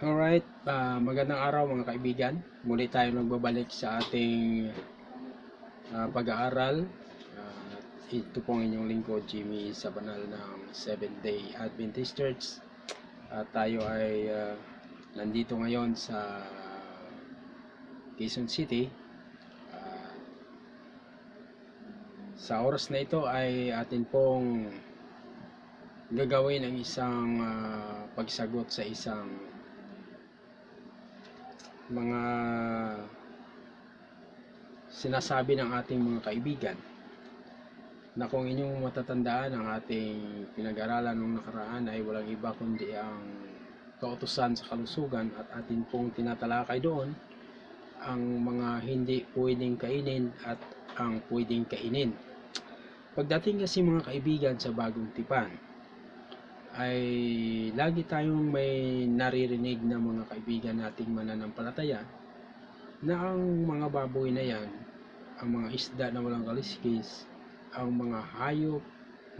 Alright, magandang araw mga kaibigan. Muli tayo nagbabalik sa ating pag-aaral. Ito po ang inyong lingkod, Jimmy, sa banal ng Seventh-day Adventist Church. At tayo ay nandito ngayon sa Quezon City. Sa oras na ito ay atin pong gagawin ang isang pagsagot sa isang mga sinasabi ng ating mga kaibigan na kung inyong matatandaan, ang ating pinag-aralan nung nakaraan ay walang iba kundi ang kautusan sa kalusugan, at atin pong tinatalakay doon ang mga hindi pwedeng kainin at ang pwedeng kainin. Pagdating kasi mga kaibigan sa bagong tipan, ay lagi tayong may naririnig na mga kaibigan nating mananampalataya na ang mga baboy na yan, ang mga isda na walang kaliskis, ang mga hayop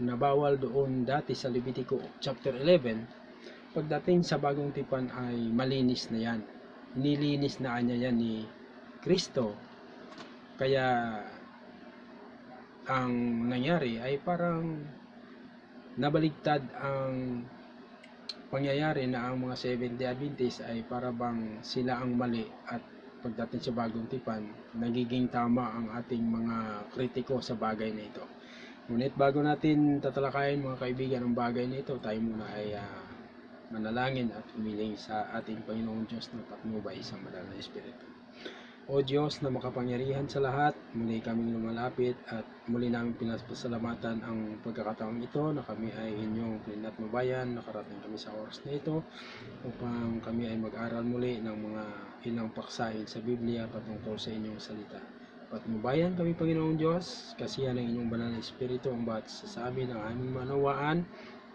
na bawal doon dati sa Levitico chapter 11, pagdating sa bagong tipan ay malinis na yan. Nilinis na niya yan ni Kristo. Kaya ang nangyari ay parang nabaligtad ang pangyayari na ang mga Seventh-day Adventist ay para bang sila ang mali, at pagdating sa bagong tipan, nagiging tama ang ating mga kritiko sa bagay na ito. Ngunit bago natin tatalakayin mga kaibigan ang bagay na ito, tayo muna ay manalangin at humiling sa ating Panginoong Diyos na patnubay sa Banal na Espiritu. O Diyos na makapangyarihan sa lahat, muli kaming lumalapit at muli namin pinasalamatan ang pagkakataong ito na kami ay inyong pinatnubayan. Nakarating kami sa oras na ito upang kami ay mag-aral muli ng mga ilang paksain sa Biblia patungkol sa inyong salita. Patnubayan kami, Panginoong Diyos, kasihan ng inyong banal na Espiritu ang bawat sa amin ang aming manawaan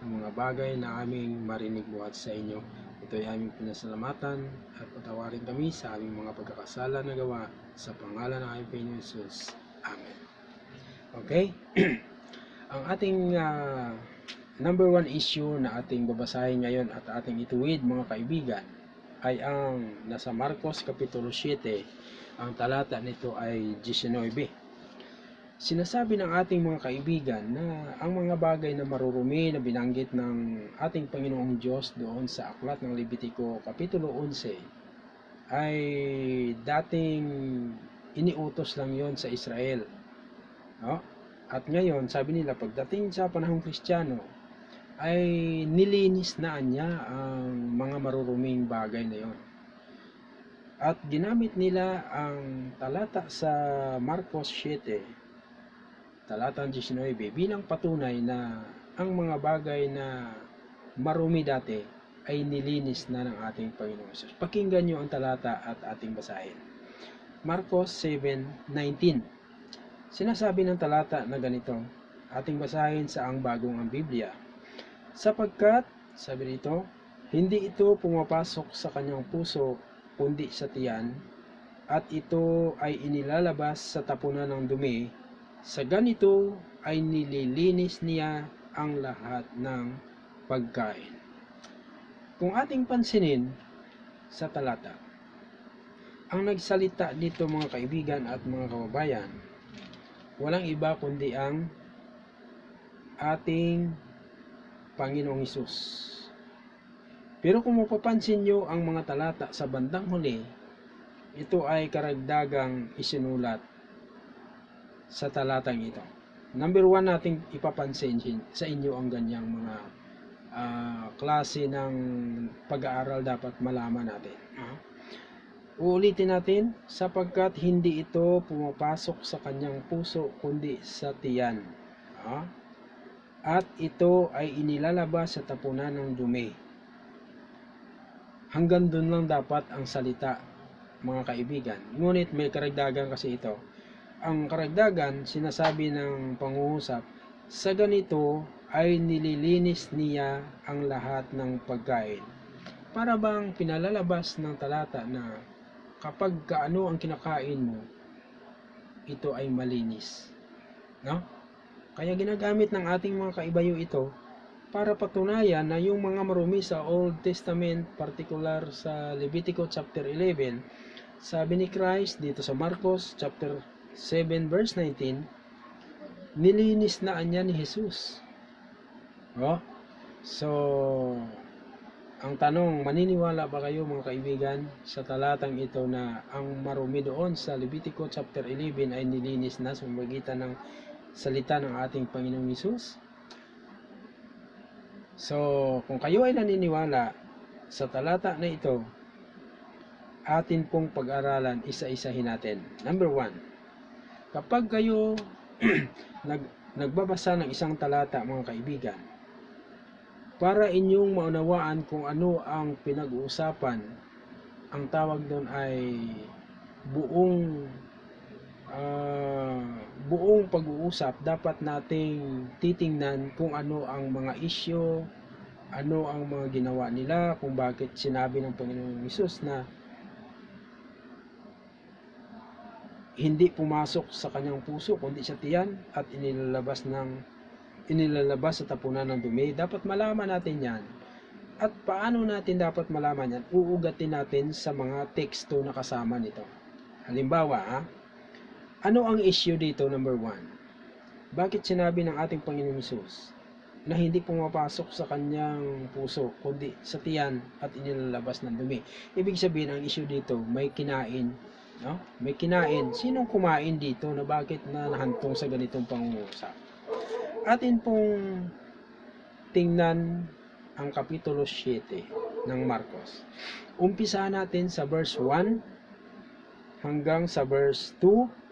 ng mga bagay na aming marinig buhat sa inyo. Ito ay aming pinasalamatan at patawarin kami sa aming mga pagkakasala na gawa sa pangalan ng aming Panginoon Jesus. Amen. Okay? Ang ating number one issue na ating babasahin ngayon at ating ituwid mga kaibigan ay ang nasa Marcos Kapitulo 7. Ang talata nito ay 19. Sinasabi ng ating mga kaibigan na ang mga bagay na marurumi na binanggit ng ating Panginoong Diyos doon sa aklat ng Levitico Kapitulo 11 ay dating iniutos lang yon sa Israel. No? At ngayon, sabi nila, pagdating sa panahong Kristiyano, ay nilinis na niya ang mga maruruming bagay na yon. At ginamit nila ang talata sa Marcos 7, talatang 19 bilang patunay na ang mga bagay na marumi dati ay nilinis na ng ating Panginoon Jesus. Pakinggan nyo ang talata at ating basahin. Marcos 7:19. Sinasabi ng talata na ganito, ating basahin sa ang bagong ang Biblia. Sapagkat, sabi dito, hindi ito pumapasok sa kanyang puso kundi sa tiyan, at ito ay inilalabas sa tapunan ng dumi. Sa ganito ay nililinis niya ang lahat ng pagkain. Kung ating pansinin sa talata, ang nagsalita dito mga kaibigan at mga kababayan, walang iba kundi ang ating Panginoong Hesus. Pero kung mapapansin nyo ang mga talata sa bandang huli, ito ay karagdagang isinulat sa talatang ito. Number 1 nating ipapansin sa inyo ang ganyang mga klase ng pag-aaral dapat malaman natin. Uulitin natin, sapagkat hindi ito pumapasok sa kanyang puso kundi sa tiyan. At ito ay inilalabas sa tapunan ng dumi. Hanggang dun lang dapat ang salita mga kaibigan. Ngunit may karagdagan kasi ito. Ang karagdagan, sinasabi ng pangungusap, sa ganito ay nililinis niya ang lahat ng pagkain. Para bang pinalalabas ng talata na kapag kaano ang kinakain mo, ito ay malinis. No? Kaya ginagamit ng ating mga kaibayo ito para patunayan na yung mga marumi sa Old Testament, particular sa Levitico chapter 11, sabi ni Christ dito sa Marcos chapter 7 verse 19, nilinis na niya ni Jesus. Oh, so ang tanong, maniniwala ba kayo mga kaibigan sa talatang ito na ang marumi doon sa Levitico chapter 11 ay nilinis na sa magitan ng salita ng ating Panginoong Hesus? So, kung kayo ay naniniwala sa talata na ito, atin pong pag-aralan, isa-isahin natin. Number 1, kapag kayo nagbabasa ng isang talata mga kaibigan, para inyong maunawaan kung ano ang pinag-uusapan, ang tawag doon ay buong pag-uusap. Dapat nating titingnan kung ano ang mga isyu, ano ang mga ginawa nila, kung bakit sinabi ng Panginoong Hesus na hindi pumasok sa kanyang puso kundi sa tiyan at inilalabas sa tapunan ng dumi. Dapat malaman natin yan. At paano natin dapat malaman yan? Uugatin natin sa mga teksto na kasama nito. Halimbawa, ano ang issue dito? Number 1, bakit sinabi ng ating Panginoong Hesus na hindi pumapasok sa kanyang puso kundi sa tiyan at inilalabas ng dumi? Ibig sabihin, ang issue dito, may kinain. No? May kinain. Sinong kumain dito na bakit na nahantong sa ganitong pangungusap? Atin pong tingnan ang Kapitulo 7 ng Marcos. Umpisa natin sa verse 1 hanggang sa verse 2.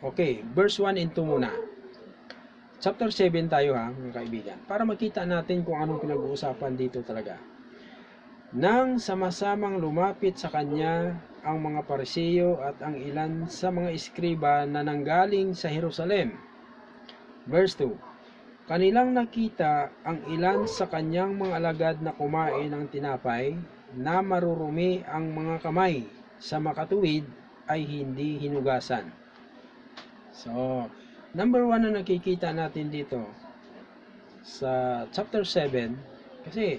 Okay, verse 1 and 2 muna. Chapter 7 tayo mga kaibigan, para makita natin kung anong pinag-uusapan dito talaga. Nang sama-samang lumapit sa kanya ang mga Pariseo at ang ilan sa mga eskriba na nanggaling sa Jerusalem. Verse 2, kanilang nakita ang ilan sa kanyang mga alagad na kumain ng tinapay na marurumi ang mga kamay, sa makatuwid ay hindi hinugasan. So, number 1 na nakikita natin dito sa chapter 7, kasi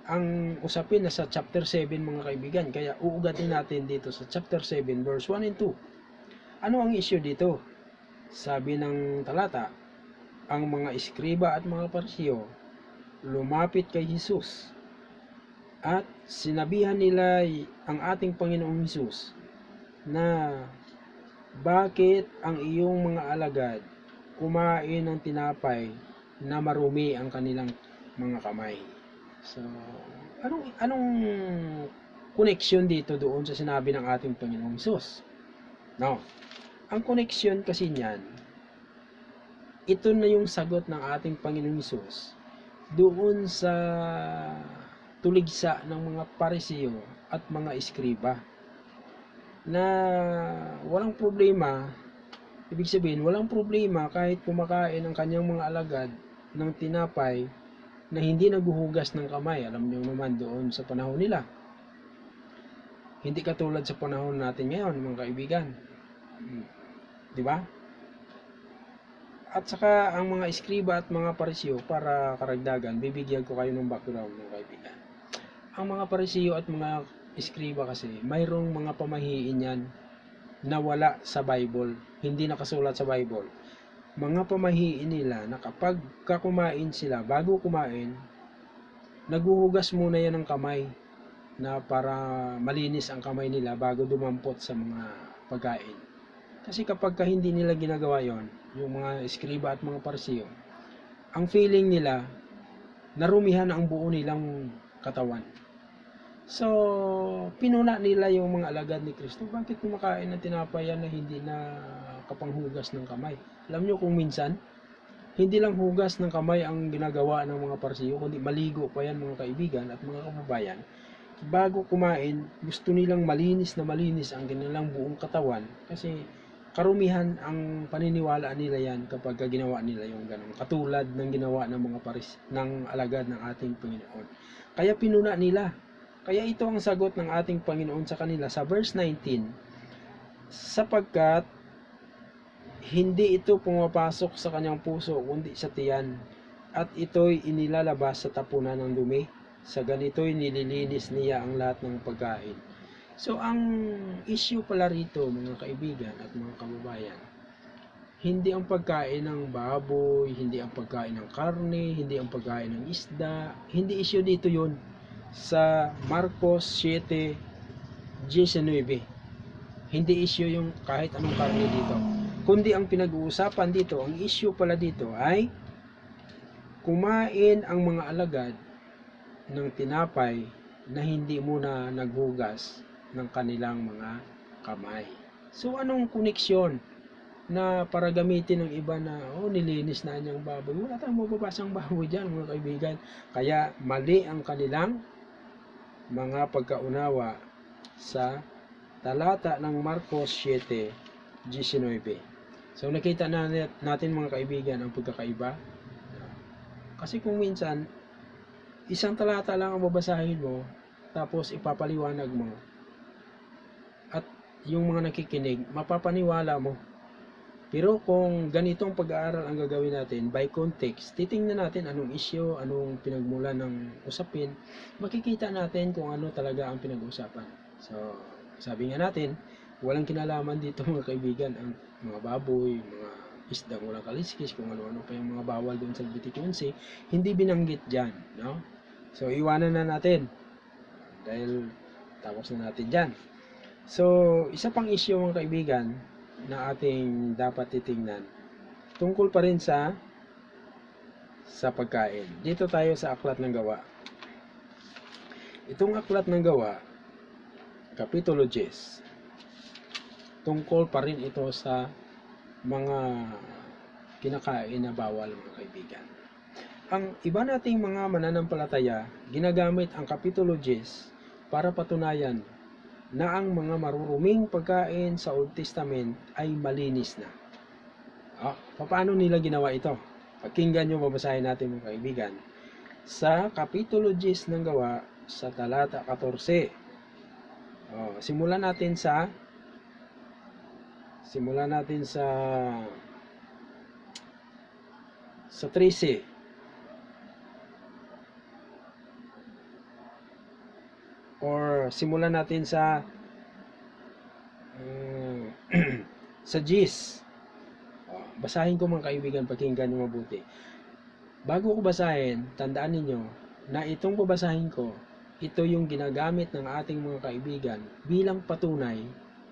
ang usapin na sa chapter 7 mga kaibigan, kaya uugatin natin dito sa chapter 7 verse 1 and 2. Ano ang issue dito? Sabi ng talata, ang mga eskriba at mga Pariseo lumapit kay Jesus at sinabihan nila ang ating Panginoong Hesus na bakit ang iyong mga alagad kumain ng tinapay na marumi ang kanilang mga kamay. So, anong connection dito doon sa sinabi ng ating Panginoong Hesus? No. Ang connection kasi niyan, ito na yung sagot ng ating Panginoong Hesus doon sa tuligsa ng mga Pariseo at mga eskriba na walang problema. Ibig sabihin, walang problema kahit kumakain ang kanyang mga alagad ng tinapay na hindi naghuhugas ng kamay. Alam niyo naman doon sa panahon nila, hindi katulad sa panahon natin ngayon mga kaibigan, di ba? At saka ang mga eskriba at mga Pariseo, para karagdagan, bibigyan ko kayo ng background mga kaibigan. Ang mga Pariseo at mga eskriba kasi, mayroong mga pamahiin yan na wala sa Bible, hindi nakasulat sa Bible. Mga pamahiin nila na kapag kumain sila, bago kumain, naghuhugas muna yan ng kamay na para malinis ang kamay nila bago dumampot sa mga pagkain. Kasi kapag hindi nila ginagawa yon, yung mga eskriba at mga Pariseo, ang feeling nila, narumihan ang buo nilang katawan. So, pinuna nila yung mga alagad ni Kristo. Bakit kumakain ng tinapay na hindi na kapanghugas ng kamay? Alam nyo kung minsan, hindi lang hugas ng kamay ang ginagawa ng mga Pariseo, kundi maligo pa yan mga kaibigan at mga kababayan. Bago kumain, gusto nilang malinis na malinis ang kanilang buong katawan, kasi karumihan ang paniniwala nila yan kapag ginawa nila yung ganun. Katulad ng ginawa ng mga ng alagad ng ating Panginoon. Kaya pinuna nila. Kaya ito ang sagot ng ating Panginoon sa kanila sa verse 19, sapagkat hindi ito pumapasok sa kanyang puso kundi sa tiyan, at ito'y inilalabas sa tapunan ng dumi. Sa ganito'y nililinis niya ang lahat ng pagkain. So ang issue pala rito mga kaibigan at mga kababayan, hindi ang pagkain ng baboy, hindi ang pagkain ng karne, hindi ang pagkain ng isda, hindi issue dito yun sa Marcos 7:19. Hindi issue yung kahit anong karne dito, kundi ang pinag-uusapan dito, ang issue pala dito ay kumain ang mga alagad ng tinapay na hindi muna naghugas ng kanilang mga kamay. So anong koneksyon na para gamitin ng iba na nilinis na niyang baboy? Wala tayong mababasang baboy dyan mga kaibigan. Kaya mali ang kanilang mga pagkaunawa sa talata ng Marcos 7:19. So nakita na natin mga kaibigan ang pagkakaiba. Kasi kung minsan isang talata lang ang babasahin mo tapos ipapaliwanag mo at yung mga nakikinig mapapaniwala mo. Pero kung ganitong pag-aaral ang gagawin natin by context, titingnan natin anong issue, anong pinagmulan ng usapin, makikita natin kung ano talaga ang pinag-usapan. So sabi nga natin, walang kinalaman dito mga kaibigan ang mga baboy, mga isdang walang kaliskis, kung ano-ano pa yung mga bawal doon sa Leviticus 11, hindi binanggit dyan, no? So iwanan na natin dahil tapos na natin dyan. So isa pang issue mga kaibigan na ating dapat titingnan tungkol pa rin sa pagkain. Dito tayo sa Aklat ng Gawa. Itong Aklat ng Gawa Kapitulo 10, tungkol pa rin ito sa mga kinakain na bawal mga kaibigan. Ang iba nating mga mananampalataya, ginagamit ang Kapitulo 10 para patunayan na ang mga maruruming pagkain sa Old Testament ay malinis na. Paano nila ginawa ito? Pakinggan nyo, babasahin natin mga kaibigan. Sa Kapitulo 10 ng Gawa, sa talata 14. Simulan natin sa 13. Or simulan natin sa sa 10. Basahin ko mga kaibigan, pakinggan nyo mabuti. Bago ko basahin, tandaan ninyo na itong babasahin ko, ito yung ginagamit ng ating mga kaibigan bilang patunay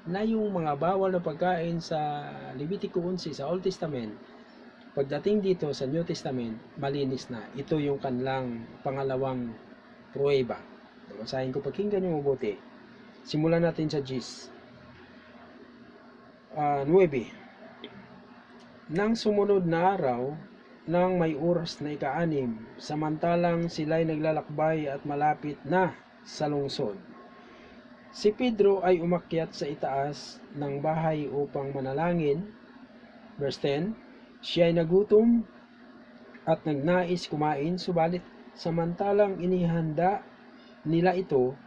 na yung mga bawal na pagkain sa Leviticus 11 sa Old Testament, pagdating dito sa New Testament, malinis na. Ito yung kanilang pangalawang pruweba. Basahin ko, pakinggan nyo mabuti. Simulan natin sa 9. Nang sumunod na araw, nang may oras na ika-6, samantalang sila'y naglalakbay at malapit na sa lungsod, si Pedro ay umakyat sa itaas ng bahay upang manalangin. Verse 10, siya ay nagutom at nagnais kumain, subalit samantalang inihanda nila ito,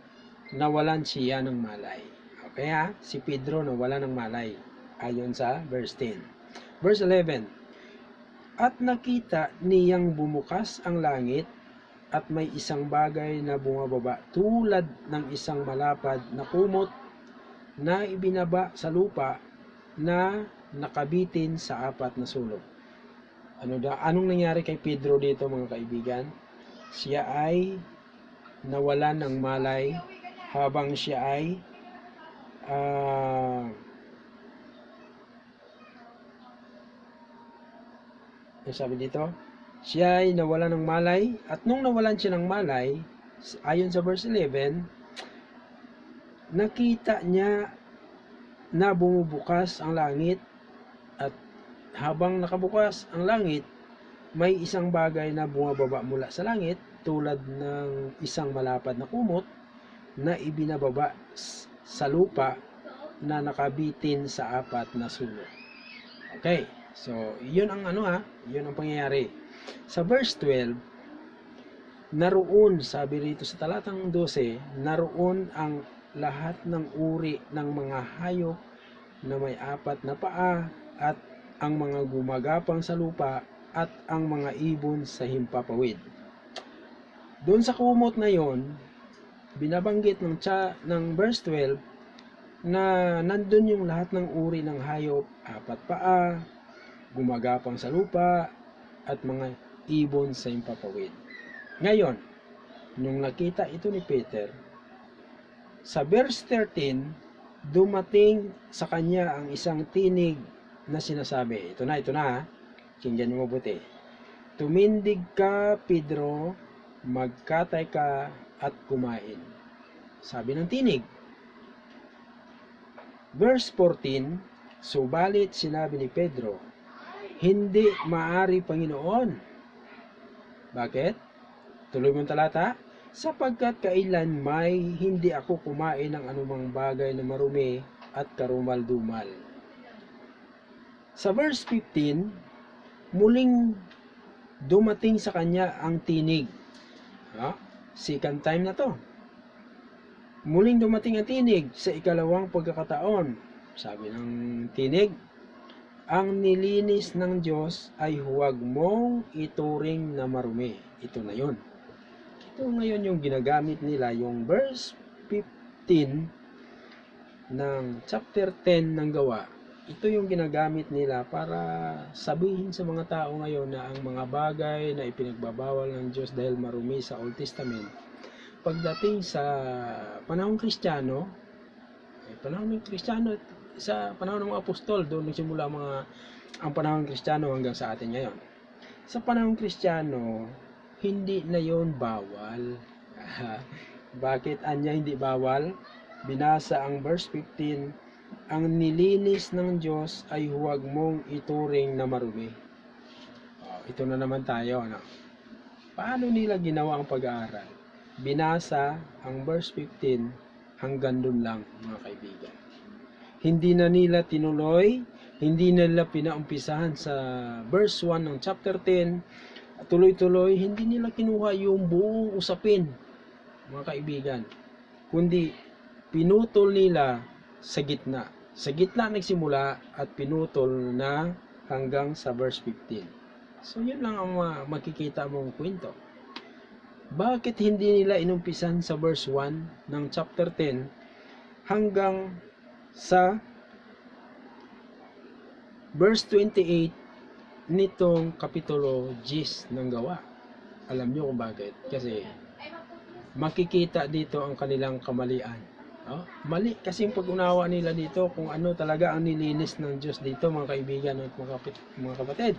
nawalan siya ng malay. Okay si Pedro nawala ng malay, ayon sa verse 10. Verse 11, at nakita niyang bumukas ang langit at may isang bagay na bumababa tulad ng isang malapad na kumot na ibinaba sa lupa na nakabitin sa 4 na sulok. Anong nangyari kay Pedro dito mga kaibigan? Siya ay nawalan ng malay habang siya ay sabi dito, siya ay nawalan ng malay, at nung nawalan siya ng malay, ayon sa verse 11, nakita niya na bumubukas ang langit, at habang nakabukas ang langit, may isang bagay na bumababa mula sa langit tulad ng isang malapad na kumot na ibinababa sa lupa na nakabitin sa 4 na sulok. Okay. So, yun ang yun ang pangyayari. Sa verse 12, naroon, sabi rito sa talatang 12, naroon ang lahat ng uri ng mga hayop na may 4 na paa at ang mga gumagapang sa lupa, at ang mga ibon sa himpapawid. Doon sa kumot na yon, binabanggit ng verse 12 na nandun yung lahat ng uri ng hayop, 4 paa, gumagapang sa lupa, at mga ibon sa himpapawid. Ngayon, nung nakita ito ni Peter, sa verse 13, dumating sa kanya ang isang tinig na sinasabi, ito na, kinggan mo mabuti. Tumindig ka, Pedro, magkatay ka at kumain. Sabi ng tinig. Verse 14, subalit sinabi ni Pedro, hindi maari, Panginoon. Bakit? Tuloy mong talata, sapagkat kailan may hindi ako kumain ng anumang bagay na marumi at karumal-dumal. Sa verse 15, muling dumating sa kanya ang tinig. Second time na to. Muling dumating ang tinig sa ikalawang pagkakataon. Sabi ng tinig, ang nilinis ng Diyos ay huwag mong ituring na marumi. Ito na yun. Ito ngayon yung ginagamit nila, yung verse 15 ng chapter 10 ng Gawa. Ito yung ginagamit nila para sabihin sa mga tao ngayon na ang mga bagay na ipinagbabawal ng Diyos dahil marumi sa Old Testament, pagdating sa panahong Kristiyano, sa panahon ng mga apostol, doon nagsimula ang panahon Kristiyano hanggang sa atin ngayon. Sa panahon Kristiyano, hindi na yon bawal. Bakit anya hindi bawal? Binasa ang verse 15, ang nilinis ng Diyos ay huwag mong ituring na marumi. Ito na naman tayo. Paano nila ginawa ang pag-aaral? Binasa ang verse 15 hanggang dun lang, mga kaibigan. Hindi na nila tinuloy, hindi nila pinaumpisahan sa verse 1 ng chapter 10, tuloy-tuloy, hindi nila kinuha yung buong usapin, mga kaibigan, kundi pinutol nila sa gitna. Sa gitna nagsimula at pinutol na hanggang sa verse 15. So yun lang ang makikita mong kwento. Bakit hindi nila inumpisan sa verse 1 ng chapter 10 hanggang sa verse 28 nitong kapitulo 10 ng Gawa? Alam nyo kung bakit? Kasi makikita dito ang kanilang kamalian. Mali kasi yung pag-unawa nila dito kung ano talaga ang nilinis ng Diyos dito, mga kaibigan at mga kapatid.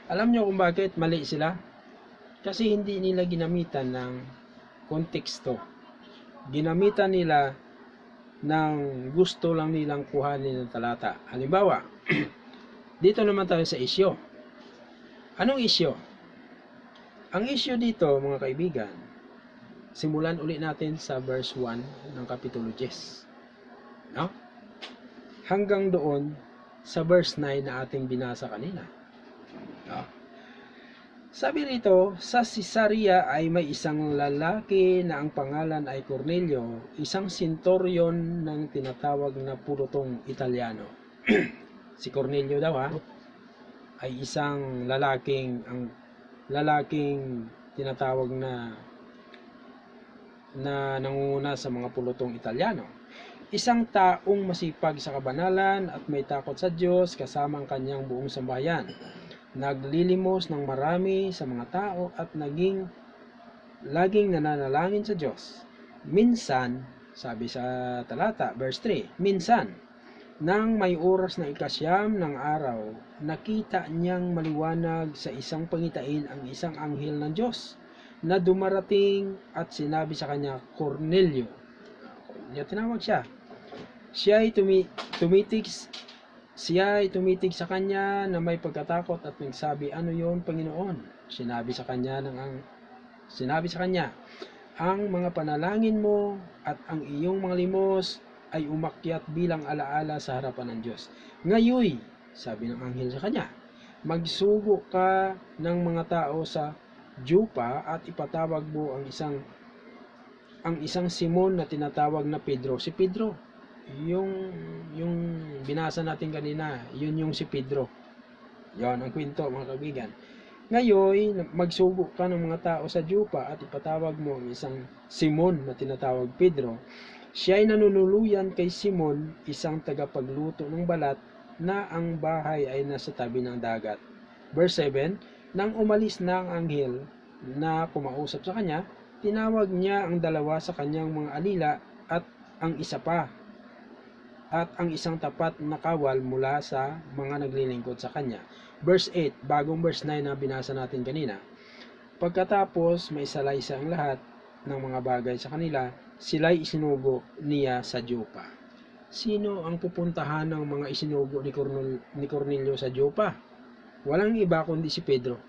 Alam nyo kung bakit mali sila? Kasi hindi nila ginamitan ng konteksto. Ginamitan nila ng gusto lang nilang kuhanin ng talata. Halimbawa, dito naman tayo sa isyo. Anong isyo? Ang isyo dito, mga kaibigan, simulan ulit natin sa verse 1 ng kapitulo 10. Hanggang doon sa verse 9 na ating binasa kanina. Sabi rito, sa Caesarea ay may isang lalaki na ang pangalan ay Cornelio, isang centurion ng tinatawag na pulutong Italiano. Si Cornelio daw ay isang lalaking tinatawag na nangunguna sa mga pulutong Italiano. Isang taong masipag sa kabanalan at may takot sa Diyos kasama ang kanyang buong sambahayan. Naglilimos ng marami sa mga tao at laging nananalangin sa Diyos. Minsan, sabi sa talata, verse 3, minsan, nang may oras na 9 ng araw, nakita niyang maliwanag sa isang pangitain ang isang anghel ng Diyos na dumarating at sinabi sa kanya, Cornelio. Tinawag siya. Siya ay tumitig sa kanya na may pagkatakot at nagsabi, ano yon, Panginoon? Sinabi sa kanya, ang mga panalangin mo at ang iyong mga limos ay umakyat bilang alaala sa harapan ng Diyos. Ngayoy, sabi ng anghel sa kanya, magsugo ka ng mga tao sa Jopa at ipatawag mo ang isang Simon na tinatawag na Pedro. Si Pedro, yung binasa natin kanina, yun yung si Pedro. Yon ang kwento, mga kaibigan. Ngayon, magsugo ka ng mga tao sa Jopa at ipatawag mo ang isang Simon na tinatawag Pedro. Siya ay nanunuluyan kay Simon, isang tagapagluto ng balat, na ang bahay ay nasa tabi ng dagat. Verse 7, nang umalis na ang anghel na kumausap sa kanya, tinawag niya ang dalawa sa kanyang mga alila at ang isa pa, at ang isang tapat na kawal mula sa mga naglilingkod sa kanya. Verse 8, bagong verse 9 na binasa natin kanina. Pagkatapos may salaysay ang lahat ng mga bagay sa kanila, sila'y isinugo niya sa Jopa. Sino ang pupuntahan ng mga isinugo ni Cornelio sa Jopa? Walang iba kundi si Pedro,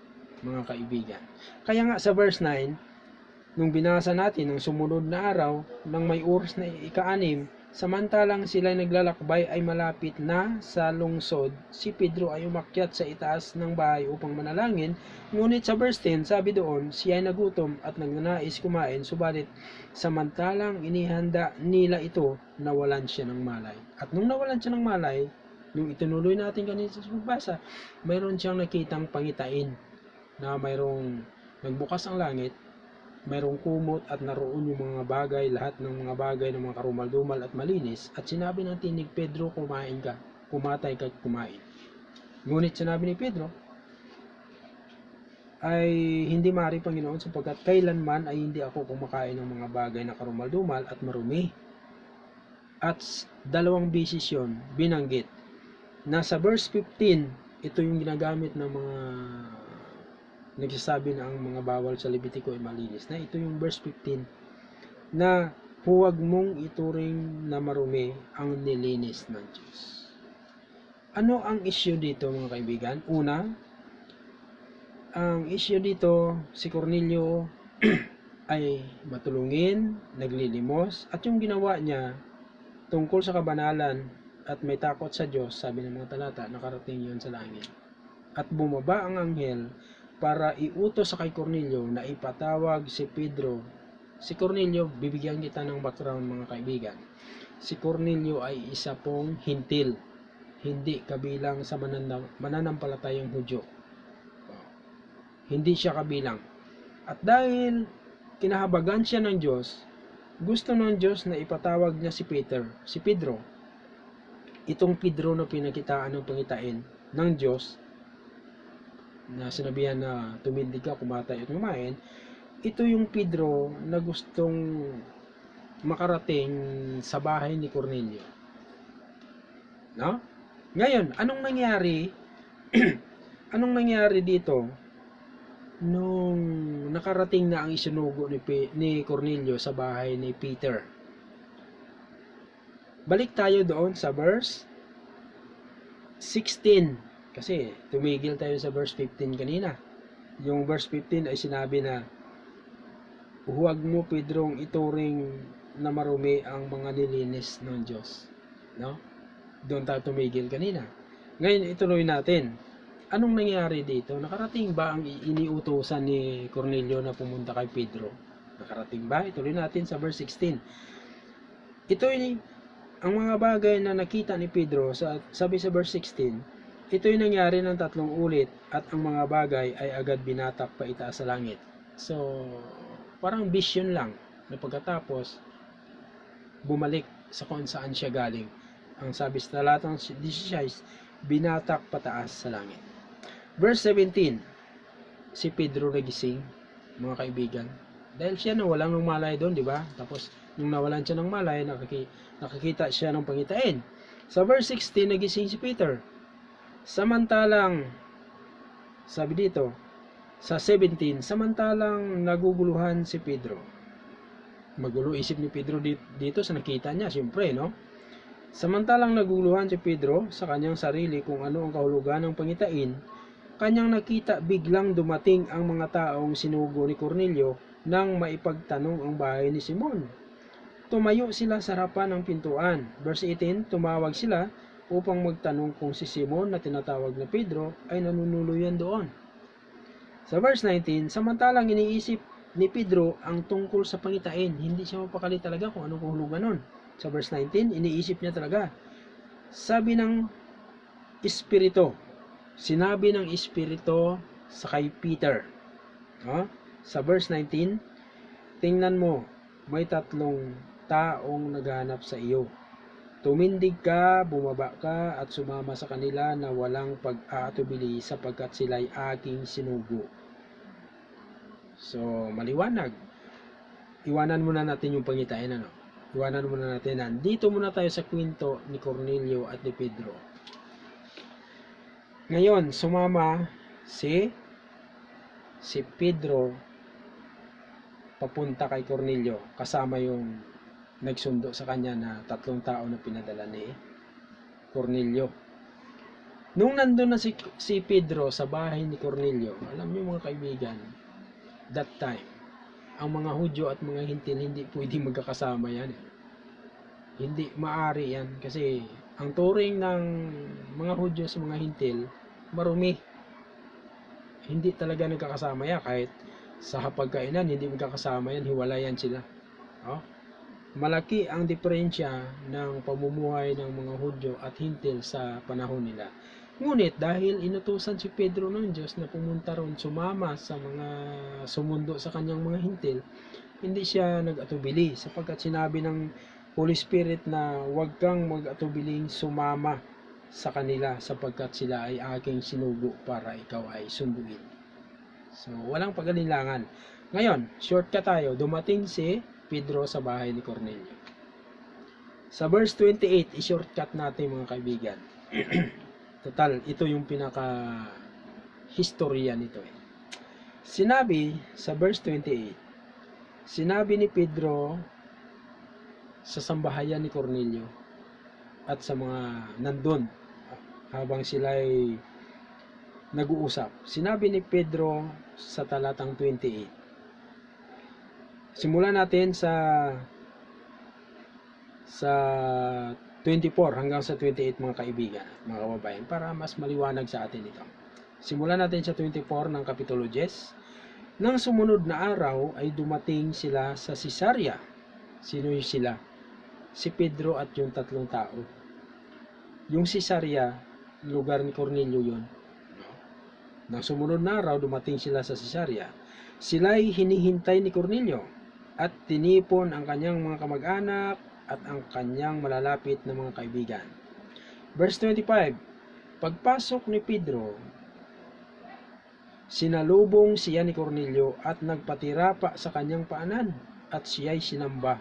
mga kaibigan. Kaya nga sa verse 9, nung binasa natin ng sumunod na araw, nang may oras na ika-6, samantalang sila'y naglalakbay ay malapit na sa lungsod, si Pedro ay umakyat sa itaas ng bahay upang manalangin. Ngunit sa verse 10, sabi doon, siya ay nagutom at nagnanais kumain, subalit samantalang inihanda nila ito, nawalan siya ng malay. At nung nawalan siya ng malay, nung itinuloy natin kanina sa pagbasa, mayroon siyang nakitang pangitain na mayroong nagbukas ang langit, mayroong kumot at naroon yung mga bagay, lahat ng mga bagay ng mga karumal-dumal at malinis, at sinabi ng tinig, Pedro, kumain ka, kumatay ka, kumain. Ngunit sinabi ni Pedro, ay hindi maaari, Panginoon, sapagkat kailanman ay hindi ako kumakain ng mga bagay na karumal-dumal at marumi. At dalawang beses yun binanggit. Nasa verse 15, ito yung ginagamit ng mga nagsasabi na ang mga bawal sa Levitico ay malinis, na ito yung verse 15 na huwag mong ituring na marumi ang nilinis ng Diyos. Ano ang issue dito, mga kaibigan? Una, ang issue dito, si Cornelio ay matulungin, naglilimos, at yung ginawa niya tungkol sa kabanalan at may takot sa Diyos, sabi ng mga talata, nakarating yun sa langit. At bumaba ang anghel para iutos sa kay Cornelio na ipatawag si Pedro. Si Cornelio, bibigyan kita ng background, mga kaibigan. Si Cornelio ay isa pong hintil, hindi kabilang sa mananampalatayang Hudyo. Hindi siya kabilang. At dahil kinahabagan siya ng Diyos, gusto ng Diyos na ipatawag niya si Pedro. Itong Pedro na pinakitaan ng pangitain ng Diyos, na sinabihan na tumindig ka, kumatay at kumain, ito yung Pedro na gustong makarating sa bahay ni Cornelio. No? Ngayon, anong nangyari? Anong nangyari dito nung nakarating na ang isinugo ni Cornelio sa bahay ni Peter? Balik tayo doon sa verse 16. Kasi tumigil tayo sa verse 15 kanina. Yung verse 15 ay sinabi na huwag mo, Pedrong, ituring na marumi ang mga nilinis ng Diyos. No? Doon tayo tumigil kanina. Ngayon, ituloy natin. Anong nangyari dito? Nakarating ba ang iniutusan ni Cornelio na pumunta kay Pedro? Nakarating ba? Ituloy natin sa verse 16. Ito ay ang mga bagay na nakita ni Pedro, sabi sa verse 16, ito'y nangyari ng 3 ulit at ang mga bagay ay agad binatak pa itaas sa langit. So, parang vision lang na pagkatapos bumalik sa kung saan siya galing. Ang sabi sa talatang 16, binatak pataas sa langit. Verse 17, si Pedro nagising, mga kaibigan. Dahil siya nawalan ng malay doon, di ba? Tapos, nung nawalan siya ng malay, nakakita siya ng pangitain. Sa verse 16, nagising si Peter. Samantalang, sabi dito, sa 17, samantalang naguguluhan si Pedro. Magulo isip ni Pedro dito sa nakita niya, siyempre, no? Samantalang naguguluhan si Pedro sa kanyang sarili kung ano ang kahulugan ng pangitain, kanyang nakita biglang dumating ang mga taong sinugo ni Cornelio nang maipagtanong ang bahay ni Simon. Tumayo sila sa harapan ng pintuan. Verse 18, tumawag sila upang magtanong kung si Simon na tinatawag na Pedro ay nanunuluyan doon. Sa verse 19, samantalang iniisip ni Pedro ang tungkol sa pangitain, hindi siya mapakali talaga kung anong kahulugan nun. Sa verse 19, iniisip niya talaga. Sabi ng Espiritu, Sinabi ng Espiritu sa kay Peter, sa verse 19, tingnan mo, may 3 taong naghahanap sa iyo. Tumindig ka, bumaba ka, at sumama sa kanila na walang pag-aatubili sapagkat sila'y aking sinugo. So, maliwanag. Iwanan muna natin yung pangitain, Iwanan muna natin. Dito muna tayo sa kwento ni Cornelio at ni Pedro. Ngayon, sumama si Pedro papunta kay Cornelio, kasama yung nagsundo sa kanya na 3 tao na pinadala ni Cornelio. Nung nandun na si Pedro sa bahay ni Cornelio, alam niyo mga kaibigan, that time, ang mga Hudyo at mga Hintil hindi pwedeng magkakasama yan. Hindi maari yan kasi ang turing ng mga Hudyo sa mga Hintil, marumi. Hindi talaga nagkakasama yan. Kahit sa hapagkainan, hindi magkakasama yan. Hiwalayan sila. Malaki ang diferensya ng pamumuhay ng mga Hudyo at Hintil sa panahon nila. Ngunit dahil inutusan si Pedro ng Diyos na pumunta ron, sumama sa mga sumundo sa kanyang mga Hintil, hindi siya nag-atubili sapagkat sinabi ng Holy Spirit na huwag kang mag-atubiling sumama sa kanila sapagkat sila ay aking sinugo para ikaw ay sunduin. So, walang pag-alilangan. Ngayon, shortcut tayo. Dumating si Pedro sa bahay ni Cornelio. Sa verse 28, i-shortcut natin mga kaibigan. Total, ito yung pinaka-historya nito. Sinabi sa verse 28, sinabi ni Pedro sa sambahayan ni Cornelio at sa mga nandun habang sila ay nag-uusap. Sinabi ni Pedro sa talatang 28. Simulan natin sa 24 hanggang sa 28 mga kaibigan, mga kababayan, para mas maliwanag sa atin ito. Simulan natin sa 24 ng Kapitulo 10. Nang sumunod na araw ay dumating sila sa Cesarea. Sino yung sila? Si Pedro at yung 3 tao. Yung Cesarea, lugar ni Cornelio yun. Nang sumunod na araw, dumating sila sa Cesarea. Sila'y hinihintay ni Cornelio at tinipon ang kanyang mga kamag-anak at ang kanyang malalapit na mga kaibigan. Verse 25, pagpasok ni Pedro, sinalubong siya ni Cornelio at nagpatira pa sa kanyang paanan at siya'y sinamba.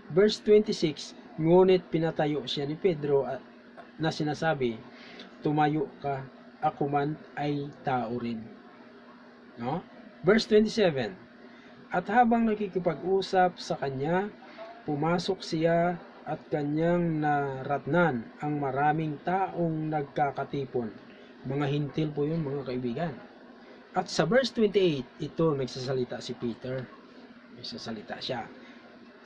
Verse 26, ngunit pinatayo siya ni Pedro na sinasabi, tumayo ka, ako man ay tao rin. Verse 27, at habang nakikipag-usap sa kanya, pumasok siya at kanyang naratnan ang maraming taong nagkakatipon. Mga Hintil po yun mga kaibigan. At sa verse 28, ito nagsasalita si Peter. Nagsasalita siya.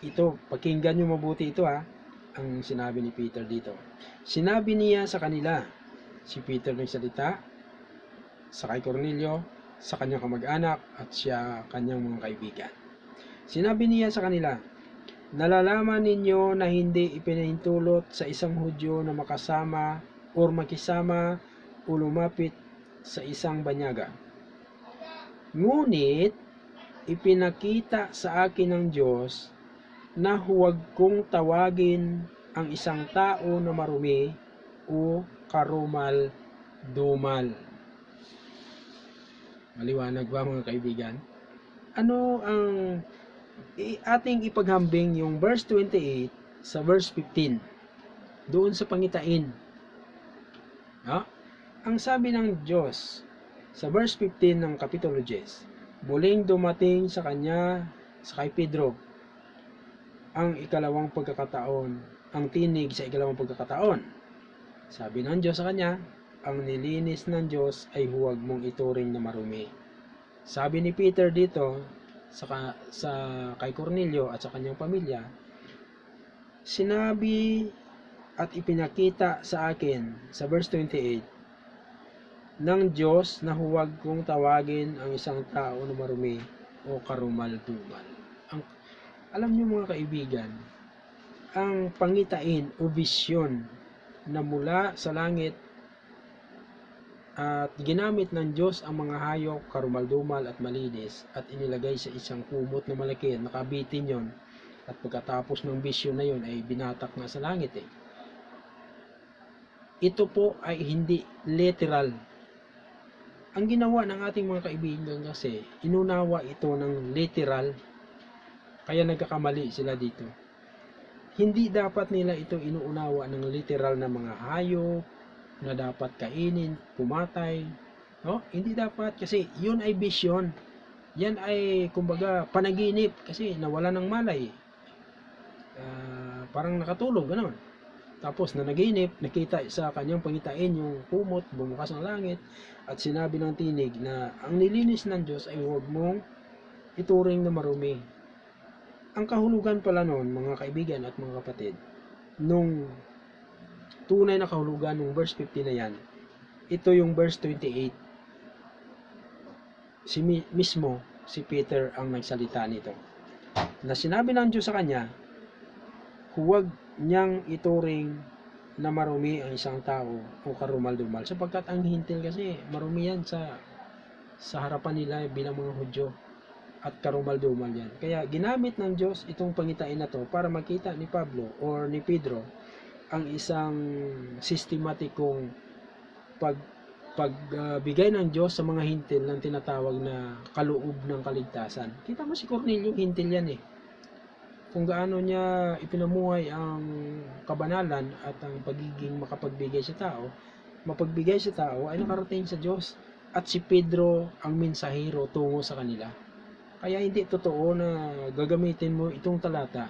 Ito, pakinggan nyo mabuti ito ang sinabi ni Peter dito. Sinabi niya sa kanila, si Peter nagsalita sa kay Cornelio, sa kanyang kamag-anak at siya kanyang mga kaibigan. Sinabi niya sa kanila, nalalaman ninyo na hindi ipinahintulot sa isang Hudyo na makasama o makisama o lumapit sa isang banyaga. Ngunit ipinakita sa akin ng Diyos na huwag kong tawagin ang isang tao na marumi o karumal-dumal. Maliwanag ba mga kaibigan? Ano ang ating ipaghambing yung verse 28 sa verse 15 doon sa pangitain? Ang sabi ng Diyos sa verse 15 ng Kapitulo 10, muling dumating sa kanya, sa kay Pedro, ang ikalawang pagkakataon, ang tinig sa ikalawang pagkakataon. Sabi ng Diyos sa kanya, ang nilinis ng Diyos ay huwag mong ituring na marumi. Sabi ni Peter dito sa kay Cornelio at sa kanyang pamilya, sinabi at ipinakita sa akin sa verse 28 ng Diyos na huwag kong tawagin ang isang tao na marumi o karumal-dumal. Alam niyo mga kaibigan, ang pangitain o vision na mula sa langit At ginamit ng Diyos ang mga hayop, karumaldumal at malinis at inilagay sa isang kumot na malaki at nakabitin yon. At pagkatapos ng bisyo na yon ay binatak na sa langit eh. Ito po ay hindi literal. Ang ginawa ng ating mga kaibigan kasi, inunawa ito ng literal, kaya nagkakamali sila dito. Hindi dapat nila ito inuunawa ng literal na mga hayop na dapat kainin, pumatay. No? Hindi dapat kasi yun ay vision. Yan ay kumbaga panaginip kasi nawala ng malay. Parang nakatulog, gano'n. Tapos na naginip, nakita sa kanyang pangitain yung kumot, bumukas ng langit, at sinabi ng tinig na ang nilinis ng Diyos ay huwag mong ituring na marumi. Ang kahulugan pala noon, mga kaibigan at mga kapatid, nung tunay na kahulugan ng verse 50 na yan, ito yung verse 28. Si Peter ang nagsalita nito. Na sinabi ng Diyos sa kanya, huwag niyang ituring na marumi ang isang tao o karumal-dumal. Sapagkat ang hintil kasi, marumi yan sa harapan nila bilang mga Hudyo. At karumal-dumal yan. Kaya ginamit ng Diyos itong pangitain na to para makita ni Pablo or ni Pedro ang isang sistematikong pagbigay ng Diyos sa mga hintil ng tinatawag na kaloob ng kaligtasan. Kita mo si Cornelio, hintil yan eh. Kung gaano niya ipinamuhay ang kabanalan at ang pagiging makapagbigay sa tao, mapagbigay sa tao ay nakarating sa Diyos. At si Pedro ang mensahero tungo sa kanila. Kaya hindi totoo na gagamitin mo itong talata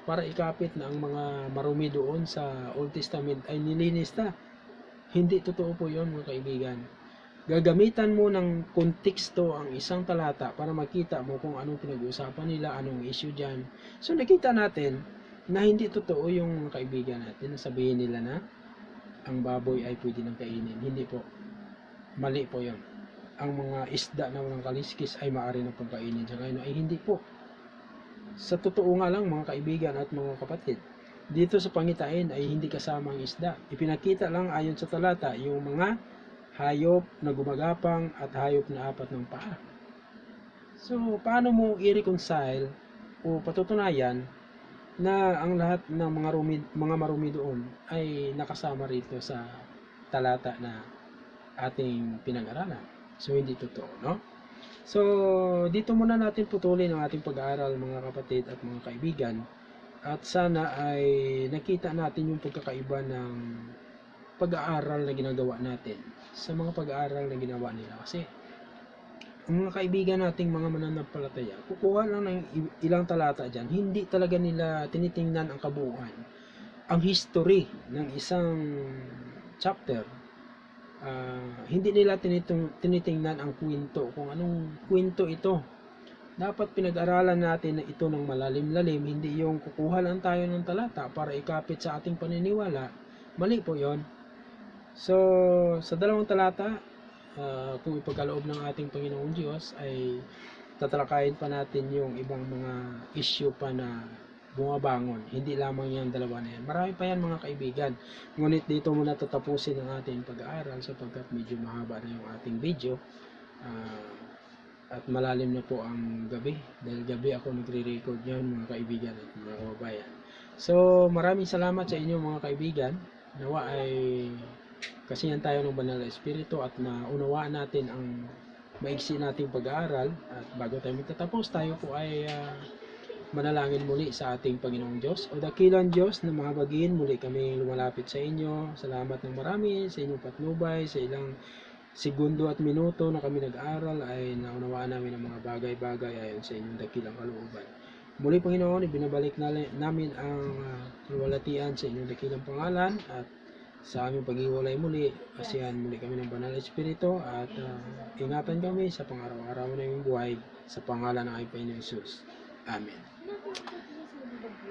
para ikapit na ang mga marumi doon sa Old Testament ay nilinis na. Hindi totoo po yun, mga kaibigan. Gagamitan mo ng konteksto ang isang talata para makita mo kung anong pinag-uusapan nila, anong issue dyan. So nakita natin na hindi totoo yung kaibigan natin. Sabihin nila na ang baboy ay pwede nang kainin. Hindi po. Mali po yun. Ang mga isda na walang kaliskis ay maaari ng pagkainin sa ngayon ay hindi po. Sa totoo nga lang, mga kaibigan at mga kapatid, dito sa pangitain ay hindi kasama ang isda. Ipinakita lang ayon sa talata yung mga hayop na gumagapang at hayop na apat ng paa. So, paano mo i-reconcile o patutunayan na ang lahat ng mga marumi doon ay nakasama rito sa talata na ating pinag-aralan? So, hindi totoo, no? So, dito muna natin putulin ang ating pag-aaral, mga kapatid at mga kaibigan. At sana ay nakita natin yung pagkakaiba ng pag-aaral na ginagawa natin sa mga pag-aaral na ginawa nila. Kasi, ang mga kaibigan nating mga mananampalataya, kukuha lang ng ilang talata dyan, hindi talaga nila tinitingnan ang kabuuan. Ang history ng isang chapter, hindi nila tinitingnan ang kwento, kung anong kwento ito. Dapat pinag-aralan natin na ito ng malalim-lalim, hindi yung kukuha lang tayo ng talata para ikapit sa ating paniniwala. Mali po yon. So, sa dalawang talata, kung ipagkaloob ng ating Panginoong Diyos, ay tatalakayin pa natin yung ibang mga issue pa na bumabangon. Hindi lamang yung dalawa na yan. Marami pa yan, mga kaibigan. Ngunit dito muna tatapusin ang ating pag-aaral sapagkat medyo mahaba na yung ating video. At malalim na po ang gabi. Dahil gabi ako nagre-record yan, mga kaibigan at mga kababayan. So, maraming salamat sa inyo, mga kaibigan. Nawa ay kasihan tayo ng banal na espiritu at maunawaan natin ang maigsi nating pag-aaral. At bago tayo magtatapos, tayo po ay manalangin muli sa ating Panginoong Diyos. O dakilang Diyos na mahabagin, muli kami lumalapit sa inyo. Salamat ng marami sa inyong patnubay, sa ilang segundo at minuto na kami nag-aral ay naunawaan namin ang mga bagay-bagay ayon sa inyong dakilang kalooban. Muli Panginoon, ibinabalik namin ang kalwalatian sa inyong dakilang pangalan at sa aming paghiwalay muli, asihan muli kami ng banal na espiritu at ingatan kami sa pang-araw-araw na yung buhay sa pangalan ng Panginoong Jesus. Amen.